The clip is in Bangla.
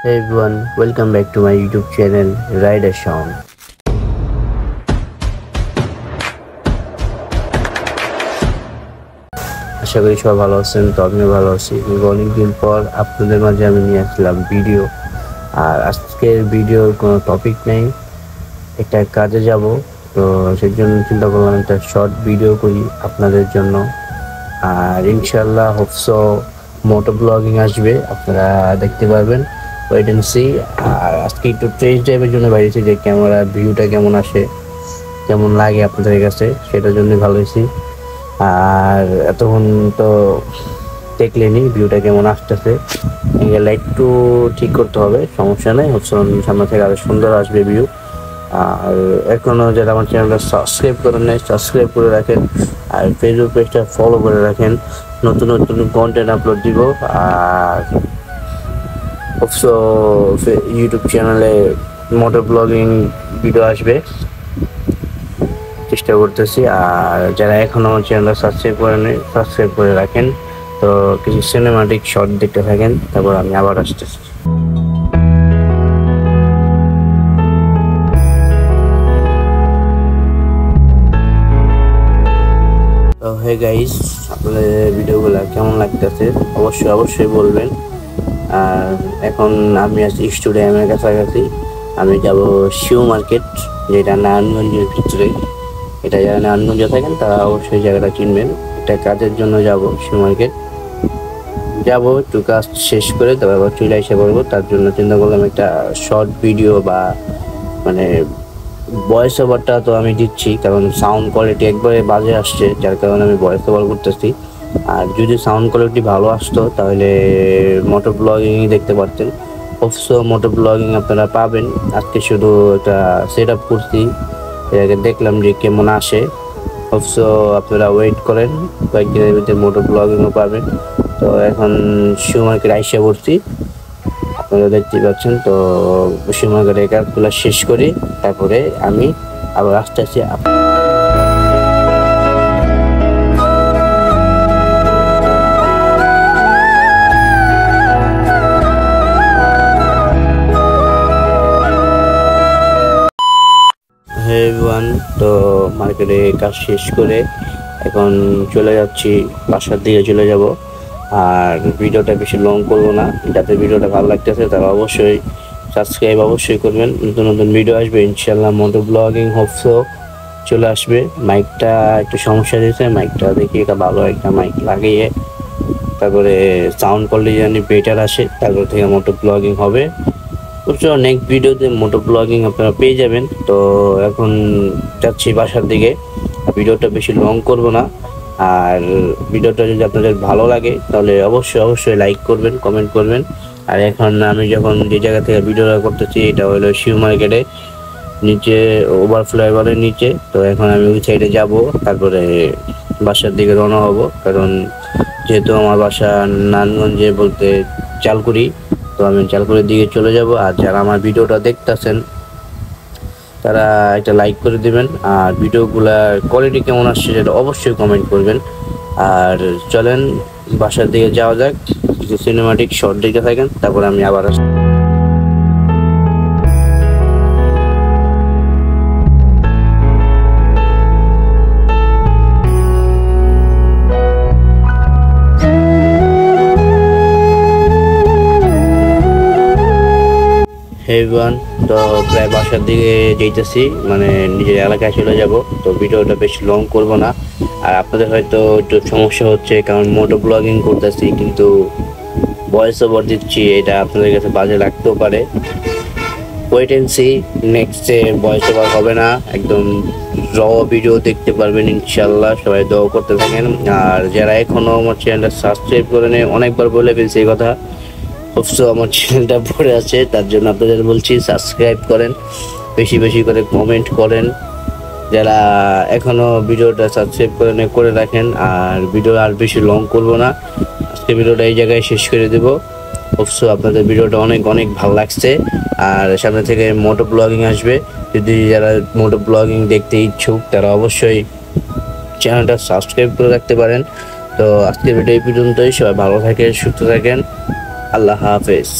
Hey everyone, welcome back to my YouTube channel Rider Sound. আশা করি সবাই ভালো আছেন। তো আমিও ভালো আছি। অনেকদিন পর আপনাদের মাঝে আমি নিয়ে আসলাম ভিডিও। আর আজকের ভিডিওর কোনো টপিক নেই, একটা কাজে যাব, তো সেই জন্য চিন্তা করলাম একটা শর্ট ভিডিও করি আপনাদের জন্য। আর ইনশাল্লাহ হোপসো মোটো ব্লগিং আসবে, আপনারা দেখতে পারবেন, ওয়েট এন্ড সি। আর আজকে একটু টেস্ট ড্রাইভের জন্য বাইরেছি, যে ক্যামেরা ভিউটা কেমন আসে, কেমন লাগে আপনাদের কাছে, সেটার জন্য ভালো হয়েছি। আর এতক্ষণ তো দেখলেনি ভিউটা কেমন আসতেছে, একটু ঠিক করতে হবে, সমস্যা নেই, হচ্ছে সামনে থেকে আরো সুন্দর আসবে ভিউ। আর এখনো যারা আমার চ্যানেলটা সাবস্ক্রাইব করেন নাই, সাবস্ক্রাইব করে রাখেন, আর ফেসবুক পেজটা ফলো করে রাখেন, নতুন নতুন কন্টেন্ট আপলোড দিব। আর অবশ্য ইউটিউব চ্যানেলে মোটর ব্লগিং ভিডিও আসবে, চেষ্টা করতেছি। আর যারা এখনো আমার চ্যানেলটা সাবস্ক্রাইব করেনি, সাবস্ক্রাইব করে রাখেন। তো কিছু সিনেমাটিক শর্ট দেখতে থাকেন, তারপর আমি আবার আসতেছি। তো হে গাইস, আপনাদের ভিডিওগুলো কেমন লাগতেছে অবশ্যই বলবেন। আর এখন আমি আছি স্টুডিয়ামের কাছাকাছি, আমি যাব শিউ মার্কেট, যেটা নারায়ণগঞ্জের ভিতরে। এটা যারা নারায়ণগঞ্জে থাকেন তারা অবশ্যই জায়গাটা চিনবেন। একটা কাজের জন্য যাব শিউ মার্কেট, যাব একটু কাজ শেষ করে তারপর আবার চলে এসে পড়বো। তার জন্য চিন্তা করলাম একটা শর্ট ভিডিও বা মানে ভয়েস ওভারটা তো আমি দিচ্ছি, কারণ সাউন্ড কোয়ালিটি একবারে বাজে আসছে, যার কারণে আমি ভয়েস ওভার করতেছি। আর যদি সাউন্ড কোয়ালিটি ভালো আসতো তাহলে মোটো ব্লগিংই দেখতে পারতেন। অবশ্য মোটো ব্লগিং আপনারা পাবেন। আজকে শুধু একটা সেট আপ করছি, এটাকে দেখলাম যে কেমন আসে। অবশ্য আপনারা ওয়েট করেন, কয়েকদিনের ভিতরে মোটো ব্লগিংও পাবেন। তো এখন শিউ মার্কেট আইসা পড়ছি, আপনারা দেখতে পাচ্ছেন। তো শিউ মার্কেটের কাজগুলো শেষ করি, তারপরে আমি আবার আস্তে আস্তে এভরিওয়ান। তো মার্কেটে কাজ শেষ করে এখন চলে যাচ্ছি, বাসার দিকে চলে যাব। আর ভিডিওটা বেশি লং করবো না, যাতে ভিডিওটা ভালো লাগতেছে তারা অবশ্যই সাবস্ক্রাইব করবেন। নতুন নতুন ভিডিও আসবে ইনশাল্লাহ, মোটো ব্লগিং হোপসো চলে আসবে। মাইকটা একটু সমস্যা দিয়েছে, মাইকটা দেখি একটা ভালো একটা মাইক লাগিয়ে তারপরে সাউন্ড কোয়ালিটি জানি বেটার আসে, তারপর থেকে মোটো ব্লগিং হবে। অবশ্য নেক্সট ভিডিওতে মোটো ব্লগিং আপনারা পেয়ে যাবেন। তো এখন যাচ্ছি বাসার দিকে, ভিডিওটা বেশি লং করব না। আর ভিডিওটা যদি আপনাদের ভালো লাগে তাহলে অবশ্যই লাইক করবেন, কমেন্ট করবেন। আর এখন আমি যখন যে জায়গা থেকে ভিডিওটা করতেছি, এটা হলো শিউ মার্কেটে নিচে, ওভারফ্লাইওভারের নিচে। তো এখন আমি ওই সাইডে যাব, তারপরে বাসার দিকে রওনা হব। কারণ যেহেতু আমার বাসা নারায়ণগঞ্জে বলতে চালকুড়ি, তো আমি চালকুড়ির দিকে চলে যাব। আর যারা আমার ভিডিওটা দেখতেছেন তারা একটা লাইক করে দিবেন, আর ভিডিওগুলার কোয়ালিটি কেমন আসছে সেটা অবশ্যই কমেন্ট করবেন। আর চলেন বাসার দিকে যাওয়া যাক, কিছু সিনেমাটিক শর্ট দেখতে থাকেন, তারপর আমি আবার আসি। এভরিওয়ান, তো প্রায় বাসার দিকে যেতেছি, মানে নিজের এলাকায় চলে যাব। তো ভিডিওটা বেশ লং করব না। আর আপনাদের হয়তো একটু সমস্যা হচ্ছে, কারণ মোটো ব্লগিং করতেছি কিন্তু ভয়েস ওভার দিচ্ছি, এটা আপনাদের কাছে বাজে লাগতেও পারে। ওয়েট এন্ড সি, নেক্সটে ভয়েস ওভার হবে না, একদম র ভিডিও দেখতে পারবেন ইনশাল্লাহ। সবাই দোয়া করতে থাকেন। আর যারা এখনো আমার চ্যানেলটা সাবস্ক্রাইব করে নেই, অনেকবার বলে ফেলছি এই কথা, অবশ্য আমার চ্যানেলটা পড়ে আছে, তার জন্য আপনাদের বলছি সাবস্ক্রাইব করেন, বেশি করে কমেন্ট করেন। যারা এখনো ভিডিওটা সাবস্ক্রাইব করে রাখেন। আর ভিডিও আর বেশি লং করব না, আজকে ভিডিওটা এই জায়গায় শেষ করে দেব। অবশ্য আপনাদের ভিডিওটা অনেক ভালো লাগছে। আর সামনে থেকে মোটো ব্লগিং আসবে, যদি যারা মোটো ব্লগিং দেখতে ইচ্ছুক তারা অবশ্যই চ্যানেলটা সাবস্ক্রাইব করে রাখতে পারেন। তো আজকের ভিডিও এই পর্যন্তই, সবাই ভালো থাকেন, সুস্থ থাকেন, আল্লাহ হাফেজ।